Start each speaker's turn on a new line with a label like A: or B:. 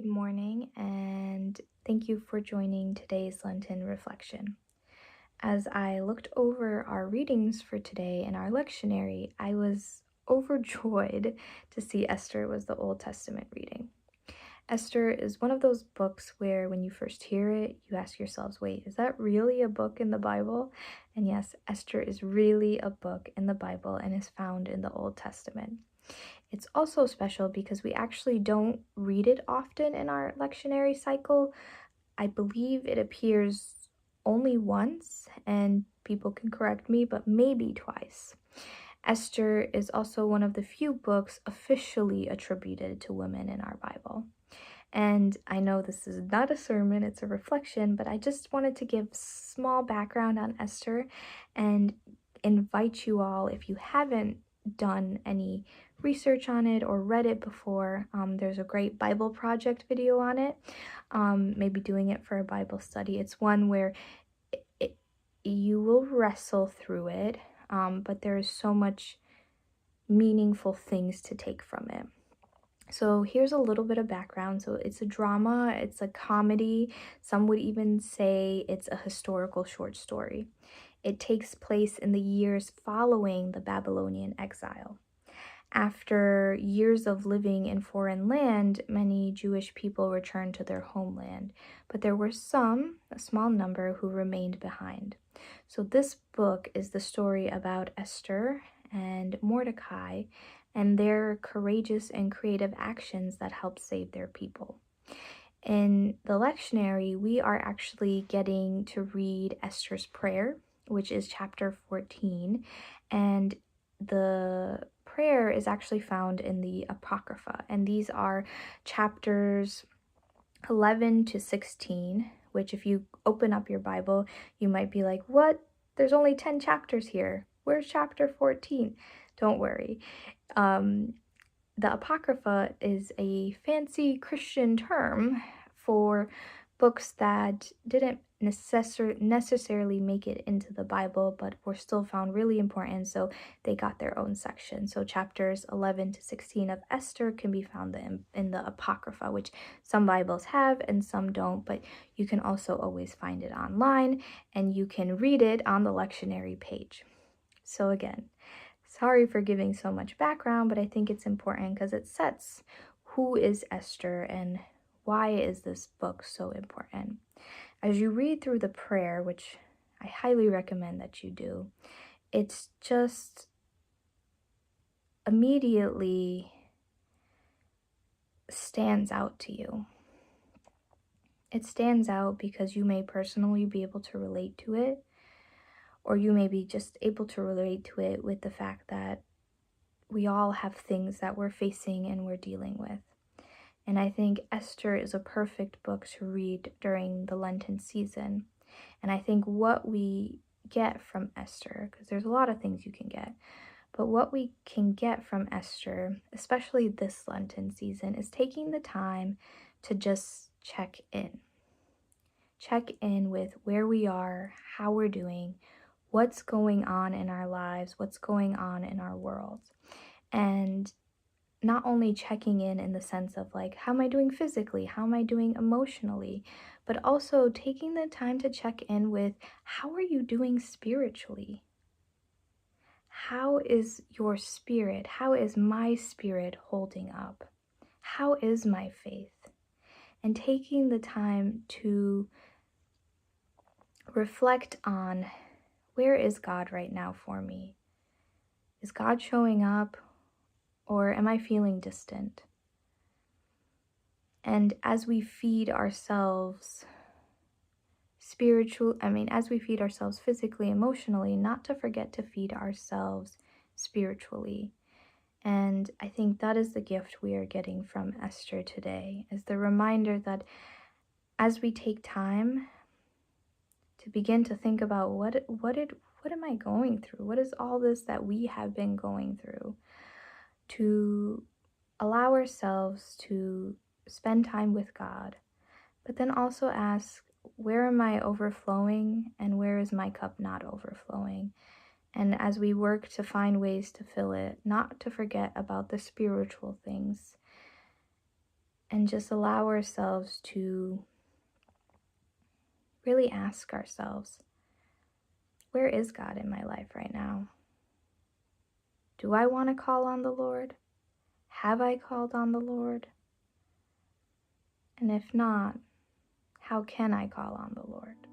A: Good morning, and thank you for joining today's Lenten reflection. As I looked over our readings for today in our lectionary, I was overjoyed to see Esther was the Old Testament reading. Esther is one of those books where when you first hear it, you ask yourselves, wait, is that really a book in the Bible? And yes, Esther is really a book in the Bible and is found in the Old Testament. It's also special because we actually don't read it often in our lectionary cycle. I believe it appears only once, and people can correct me, but maybe twice. Esther is also one of the few books officially attributed to women in our Bible. And I know this is not a sermon, it's a reflection, but I just wanted to give small background on Esther and invite you all, if you haven't done any research on it or read it before, there's a great Bible Project video on it, maybe doing it for a Bible study. It's one where you will wrestle through it, but there is so much meaningful things to take from it. So here's a little bit of background. So it's a drama, it's a comedy. Some would even say it's a historical short story. It takes place in the years following the Babylonian exile. After years of living in foreign land, many Jewish people returned to their homeland, but there were some, a small number, who remained behind. So this book is the story about Esther and Mordecai and their courageous and creative actions that helped save their people. In the lectionary, we are actually getting to read Esther's prayer, which is chapter 14, and the prayer is actually found in the Apocrypha, and these are chapters 11 to 16, which if you open up your Bible, you might be like, what? There's only 10 chapters here. Where's chapter 14? Don't worry. The Apocrypha is a fancy Christian term for books that didn't necessarily make it into the Bible, but were still found really important, so they got their own section. So chapters 11 to 16 of Esther can be found in the Apocrypha, which some Bibles have and some don't, but you can also always find it online, and you can read it on the lectionary page. So again, sorry for giving so much background, but I think it's important because it sets who is Esther and why is this book so important. As you read through the prayer, which I highly recommend that you do, it's just immediately stands out to you. It stands out because you may personally be able to relate to it, or you may be just able to relate to it with the fact that we all have things that we're facing and we're dealing with. And I think Esther is a perfect book to read during the Lenten season. And I think what we get from Esther, because there's a lot of things you can get, but what we can get from Esther, especially this Lenten season, is taking the time to just check in. Check in with where we are, how we're doing, what's going on in our lives, what's going on in our world. And not only checking in the sense of like, how am I doing physically? How am I doing emotionally? But also taking the time to check in with, how are you doing spiritually? How is your spirit? How is my spirit holding up? How is my faith? And taking the time to reflect on, where is God right now for me? Is God showing up? Or am I feeling distant? And as we feed ourselves as we feed ourselves physically, emotionally, not to forget to feed ourselves spiritually. And I think that is the gift we are getting from Esther today, is the reminder that as we take time to begin to think about what am I going through? What is all this that we have been going through? To allow ourselves to spend time with God, but then also ask, where am I overflowing and where is my cup not overflowing? And as we work to find ways to fill it, not to forget about the spiritual things, and just allow ourselves to really ask ourselves, where is God in my life right now? Do I want to call on the Lord? Have I called on the Lord? And if not, how can I call on the Lord?